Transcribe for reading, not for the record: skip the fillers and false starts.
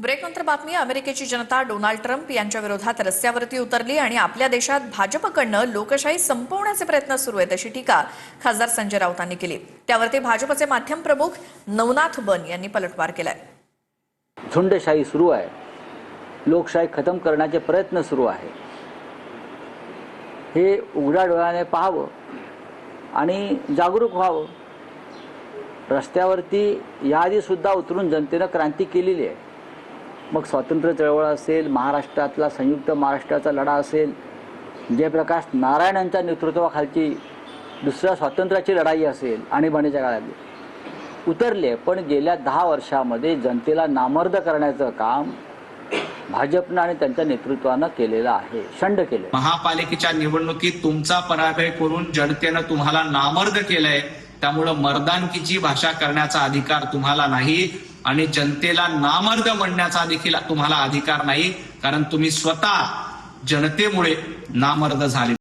ब्रेकनंतर बातमी. अमेरिकेची जनता Donald Trump यांच्या विरोधात रस्त्यावरती उतरली आणि आपल्या देशात भाजपकडनं लोकशाही संपवण्याचे प्रयत्न सुरू आहेत अशी टीका खासदार संजय राऊतांनी केली. त्यावरती भाजपचे माध्यम प्रमुख नवनाथ बन यांनी पलटवार केलाय. झुंडशाही सुरू आहे, लोकशाही खतम करण्याचे प्रयत्न सुरू आहे, हे उघड्या डोळ्याने पाहावं आणि जागरूक व्हावं. रस्त्यावरती याआधी सुद्धा उतरून जनतेनं क्रांती केलेली आहे. मग स्वातंत्र्य चळवळ असेल, महाराष्ट्रातला संयुक्त महाराष्ट्राचा लढा असेल, जयप्रकाश नारायण यांच्या नेतृत्वाखालची दुसऱ्या स्वातंत्र्याची लढाई असेल, आणीबाणीच्या काळातली उतरले. पण गेल्या 10 वर्षामध्ये जनतेला नामर्द करण्याचं काम भाजपनं आणि त्यांच्या नेतृत्वानं केलेलं आहे, शंड केलं. महापालिकेच्या निवडणुकीत तुमचा पराभव करून जनतेनं तुम्हाला नामर्द केलंय. त्यामुळे मर्दानकीची भाषा करण्याचा अधिकार तुम्हाला नाही आणि जनतेला नामर्द म्हणण्याचा देखील तुम्हाला अधिकार नाही, कारण तुम्ही स्वतः जनतेमुळे नामर्द झाले.